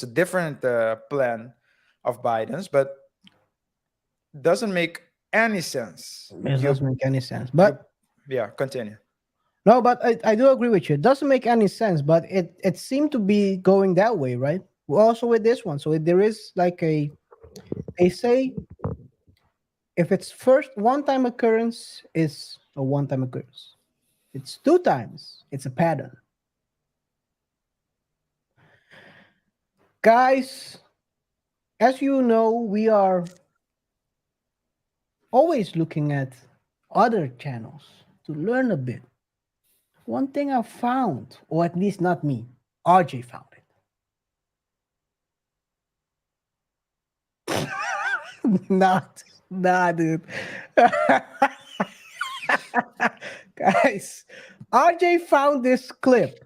a different plan of Biden's, but doesn't make any sense. It doesn't make any sense. You, But yeah, continue. no, but I do agree with you. It doesn't make any sense, but it seemed to be going that way, right? Also with this one. So there is like they say if it's first one time occurrence is a one time occurrence. It's two times, it's a pattern. Guys, as you know, we are always looking at other channels to learn a bit. one thing I found, or at least not me, RJ found it. Nah, dude. Guys, RJ found this clip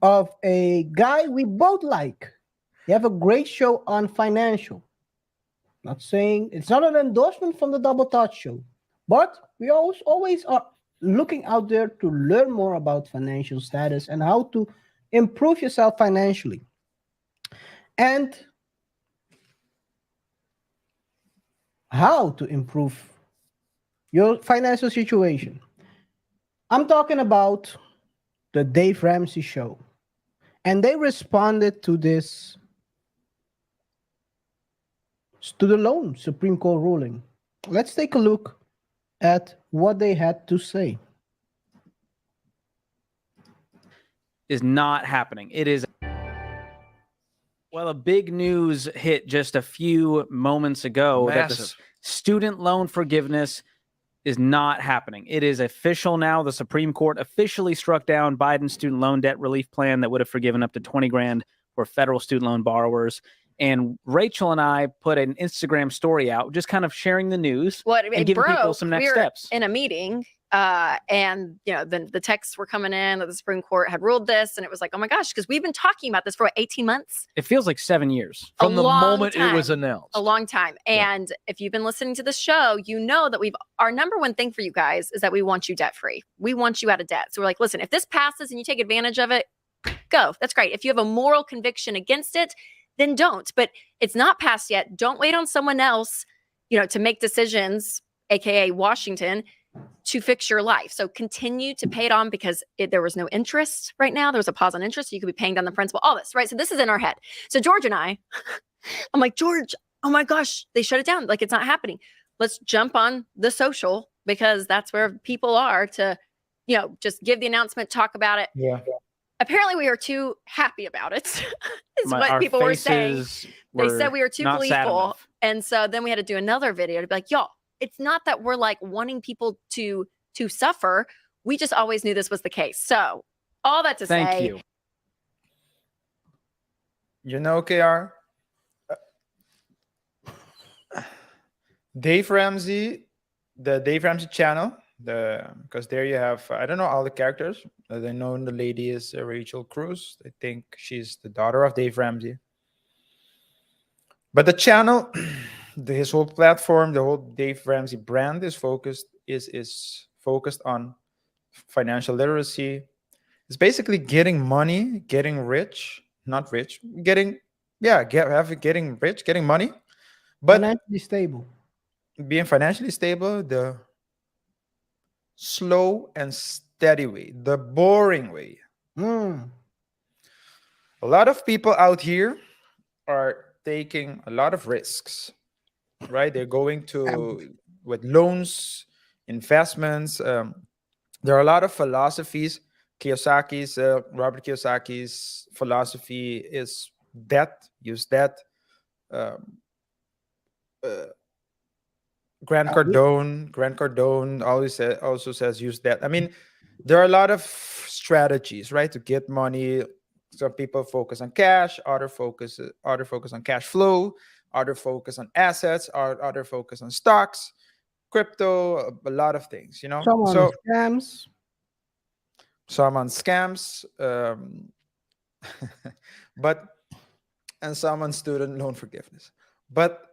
of a guy we both like. He have a great show on financial. Not saying it's not an endorsement from the Double Touch Show, but we always are looking out there to learn more about financial status and how to improve yourself financially. And how to improve your financial situation. I'm talking about the Dave Ramsey Show. And they responded to this student loan Supreme Court ruling. Let's take a look at what they had to say. Is not happening. It is. Well, a big news hit just a few moments ago that the Massive. student loan forgiveness is not happening. It is official now. The Supreme Court officially struck down Biden's student loan debt relief plan that would have forgiven up to 20 grand for federal student loan borrowers. And Rachel and I put an Instagram story out, just kind of sharing the news and giving people some next steps. In a meeting, and the texts were coming in that the Supreme Court had ruled this, and it was like, oh my gosh, because we've been talking about this for 18 months. It feels like 7 years. From the long moment it time. was announced. A long time. And if you've been listening to the show, you know that our number one thing for you guys is that we want you debt free. We want you out of debt. So we're like, listen, if this passes and you take advantage of it, go. That's great. If you have a moral conviction against it, then don't. But it's not passed yet. Don't wait on someone else, to make decisions, aka Washington, to fix your life. So continue to pay it on because there was no interest right now. There was a pause on interest. So you could be paying down the principal, all this, right? So this is in our head. So George and I, I'm like, George, oh my gosh, they shut it down. Like it's not happening. Let's jump on the social because that's where people are to, just give the announcement, talk about it. Yeah. Apparently we are too happy about it is what Our people were saying. faces They said we were too not sad gleeful. enough. And so then we had to do another video to be like, y'all, it's not that we're like wanting people to suffer. We just always knew this was the case. So all that to Thank say, you. KR, Dave Ramsey, the Dave Ramsey channel, because there you have, I don't know all the characters. I know the lady is Rachel Cruz. I think she's the daughter of Dave Ramsey. But the channel, his whole platform, the whole Dave Ramsey brand is focused on financial literacy. It's basically getting money, getting rich, not rich, getting rich, getting money, but Financially stable. being financially stable, the slow and steady way, the boring way. A lot of people out here are taking a lot of risks, right? They're going with loans, investments. There are a lot of philosophies. Robert Kiyosaki's philosophy is debt, use debt. Grant Cardone also says use debt. I mean, there are a lot of strategies, right, to get money. Some people focus on cash, other focus on cash flow, other focus on assets, other focus on stocks, crypto, a lot of things, Some on scams. Some on scams, and some on student loan forgiveness. But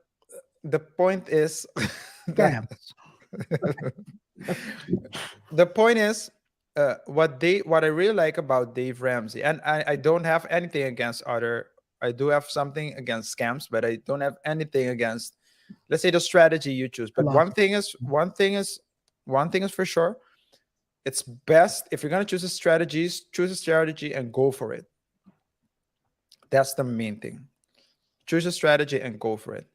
the point is, Scams. the point is, what I really like about Dave Ramsey, and I don't have anything against I do have something against scams, but I don't have anything against, let's say, the strategy you choose. But one thing is for sure. It's best if you're gonna choose a strategy and go for it. That's the main thing. Choose a strategy and go for it.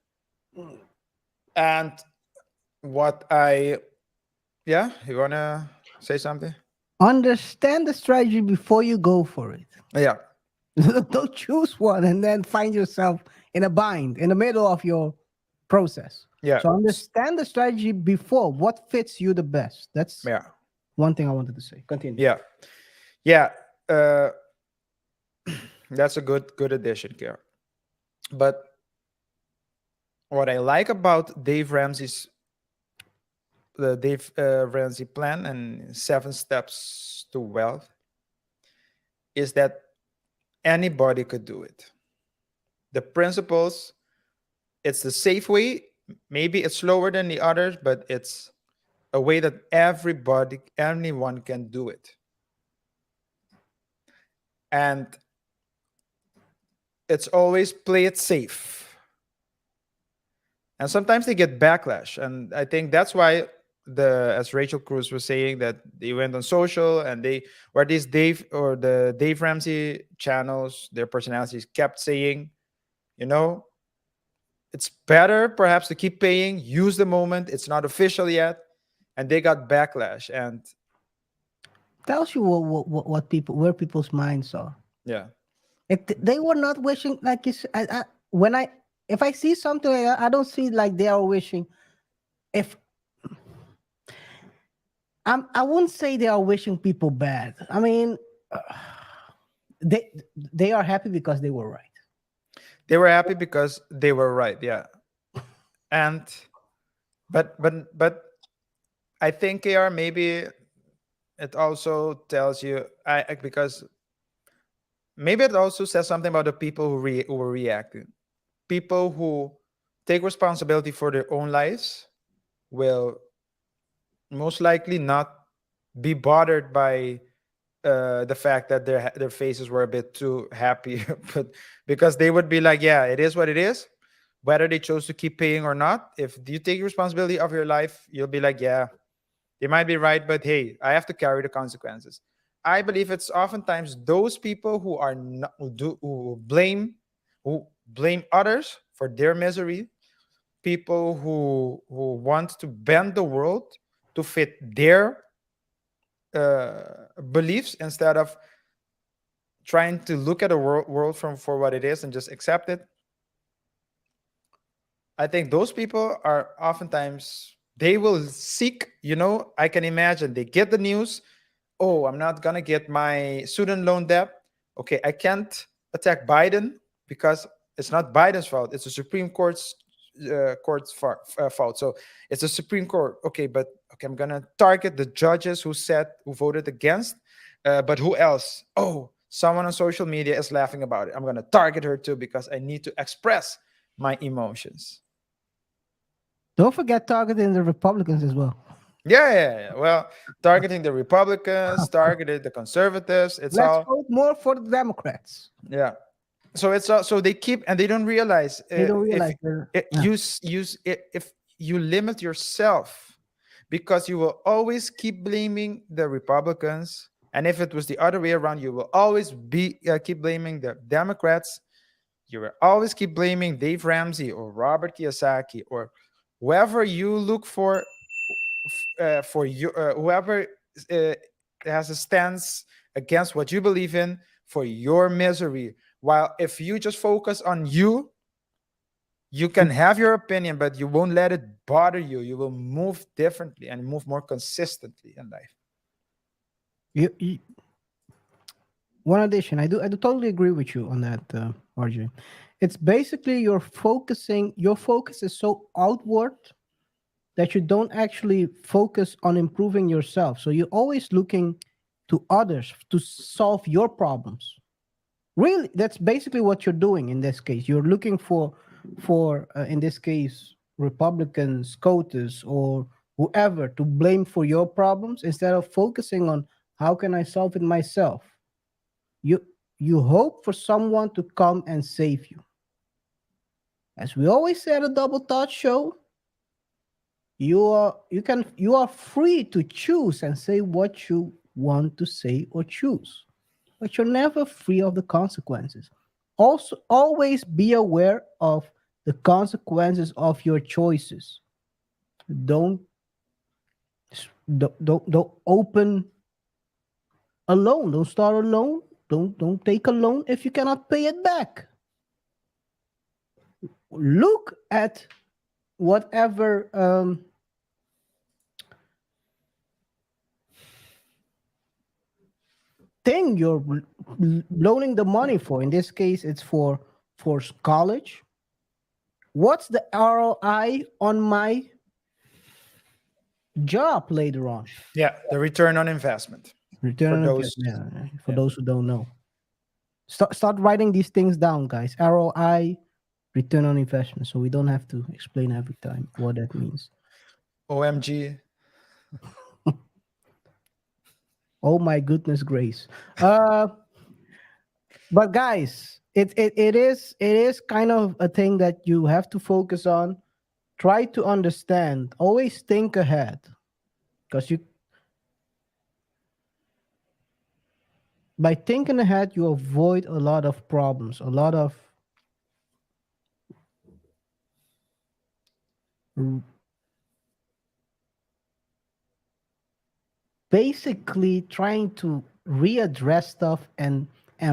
And you wanna say something? Understand the strategy before you go for it. Yeah. Don't choose one and then find yourself in a bind in the middle of your process. Yeah. So understand the strategy before what fits you the best. That's one thing I wanted to say. Continue. Yeah. Yeah, uh, that's a good addition, Kara. But what I like about the Dave Ramsey plan and 7 steps to wealth is that anybody could do it. The principles, it's the safe way. Maybe it's slower than the others, but it's a way that anyone can do it. And it's always play it safe. And sometimes they get backlash. And I think that's why as Rachel Cruz was saying, that they went on social and the Dave Ramsey channels, their personalities kept saying, you know, it's better perhaps to keep paying, use the moment. It's not official yet. And they got backlash. And Tells you what people, where people's minds are. yeah. They were not wishing, like you said, if I see something like that, I don't see like they are wishing. If I wouldn't say they are wishing people bad. I mean, they are happy because they were right. They were happy because they were right, yeah. And but I think AR, maybe it also tells you because maybe it also says something about the people who were reacting. People who take responsibility for their own lives will most likely not be bothered by the fact that their faces were a bit too happy, but because they would be like, yeah, it is what it is, whether they chose to keep paying or not. If you take responsibility of your life, you'll be like, yeah, they might be right, but hey, I have to carry the consequences. I believe it's oftentimes those people who are not, who blame others for their misery, people who want to bend the world to fit their beliefs instead of trying to look at the world for what it is and just accept it. I think those people are oftentimes, they will seek, I can imagine they get the news. Oh, I'm not going to get my student loan debt. Okay, I can't attack Biden because it's not Biden's fault. It's the Supreme Court's fault. So it's the Supreme Court. Okay, but okay, I'm going to target the judges who voted against. But who else? Oh, someone on social media is laughing about it. I'm going to target her too because I need to express my emotions. Don't forget targeting the Republicans as well. Yeah. Well, targeting the Republicans, targeted the conservatives. Let's vote more for the Democrats. Yeah. So it's so they keep, and they don't realize. They don't realize if you limit yourself, because you will always keep blaming the Republicans, and if it was the other way around, you will always keep blaming the Democrats. You will always keep blaming Dave Ramsey or Robert Kiyosaki or whoever you look for you, whoever has a stance against what you believe in for your misery. While if you just focus on you can have your opinion, but you won't let it bother you. You will move differently and move more consistently in life. One addition, I do totally agree with you on that, RJ. It's basically your focus is so outward that you don't actually focus on improving yourself. So you're always looking to others to solve your problems. Really, that's basically what you're doing in this case. You're looking for in this case, Republicans, SCOTUS, or whoever to blame for your problems instead of focusing on how can I solve it myself. You hope for someone to come and save you. As we always say at the Double Thought Show, you are free to choose and say what you want to say or choose, but you're never free of the consequences. Also, always be aware of the consequences of your choices. Don't open a loan. Don't start a loan. Don't take a loan if you cannot pay it back. Look at whatever thing you're loaning the money for. In this case, it's for college. What's the ROI on my job later on? Yeah, the return on investment. Return For on those- investment. For yeah. those who don't know, start writing these things down, guys. ROI, return on investment, so we don't have to explain every time what that means. OMG. Oh my goodness grace. But guys, it is kind of a thing that you have to focus on. Try to understand. Always think ahead, because by thinking ahead, you avoid a lot of problems, a lot of basically trying to readdress stuff and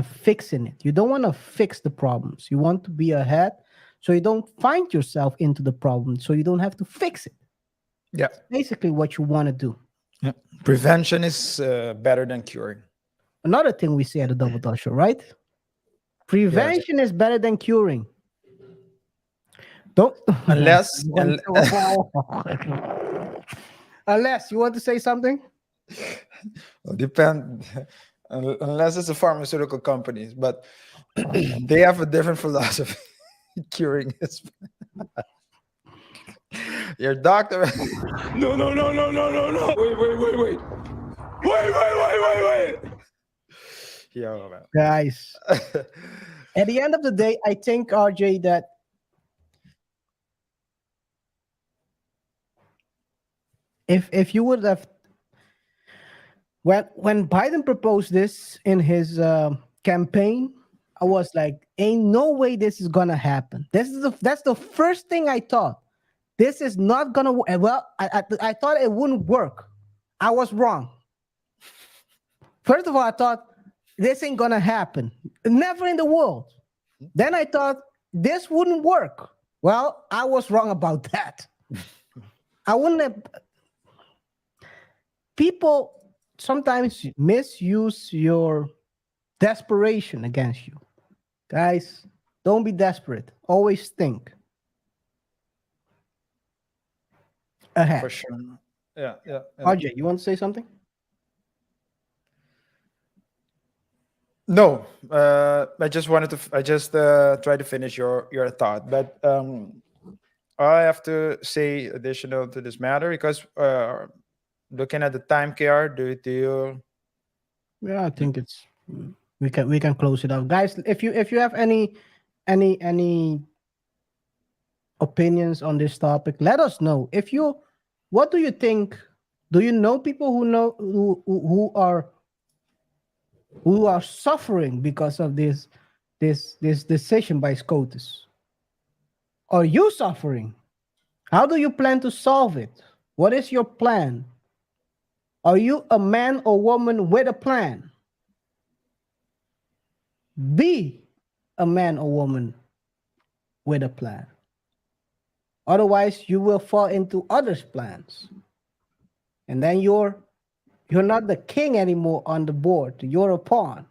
fixing it. You don't want to fix the problems. You want to be ahead so you don't find yourself into the problem, so you don't have to fix it. Yeah. Basically what you want to do. Yeah. Prevention is better than curing. Another thing we say at the Double Dot Show, right? Prevention is better than curing. Don't Unless unless you want to say something. depend unless it's a pharmaceutical companies, but they have a different philosophy. Curing is your doctor. No, no, no, no, no, no, no. Wait. Wait. Yo, man. Guys, at the end of the day, I think, RJ, that if you would have when Biden proposed this in his campaign, I was like, ain't no way this is gonna happen. That's the first thing I thought. This is not gonna work. Well, I thought it wouldn't work. I was wrong. First of all, I thought this ain't gonna happen. Never in the world. Then I thought this wouldn't work. Well, I was wrong about that. I wouldn't have. People sometimes misuse your desperation against you. Guys, don't be desperate. Always think ahead. For sure. Yeah. RJ, you want to say something? No, I just wanted to. I just try to finish your thought, but I have to say additional to this matter because looking at the time, KR, do you? Yeah, I think it's we can close it up, guys. If you have any opinions on this topic, let us know. What do you think? Do you know people who are suffering because of this decision by SCOTUS? Are you suffering? How do you plan to solve it? What is your plan? Are you a man or woman with a plan? Be a man or woman with a plan. Otherwise, you will fall into others' plans. And then you're not the king anymore on the board. You're a pawn.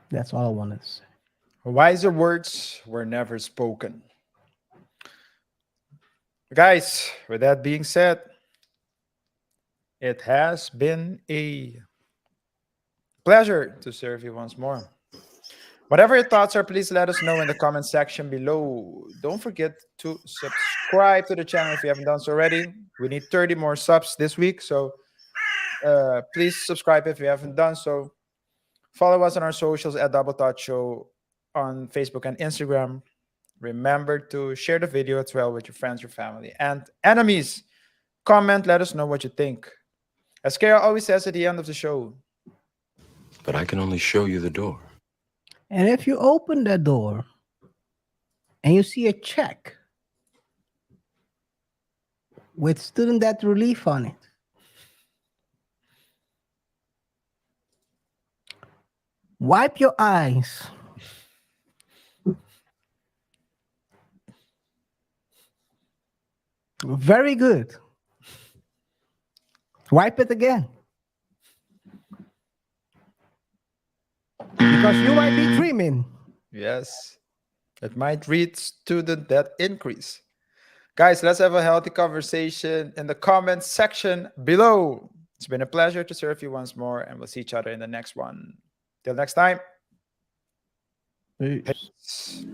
That's all I wanted to say. Wiser words were never spoken. Guys, with that being said, it has been a pleasure to serve you once more. Whatever your thoughts are, please let us know in the comment section below. Don't forget to subscribe to the channel if you haven't done so already. We need 30 more subs this week, so please subscribe if you haven't done so. Follow us on our socials at Double Thought Show on Facebook and Instagram. Remember to share the video as well with your friends, your family, and enemies. Comment, let us know what you think. As Kara always says at the end of the show. But I can only show you the door. And if you open that door and you see a check with student debt relief on it, wipe your eyes. Very good. Wipe it again. Because you might be dreaming. Yes. It might read student debt increase. Guys, let's have a healthy conversation in the comments section below. It's been a pleasure to serve you once more, and we'll see each other in the next one. Till next time. Peace. Peace.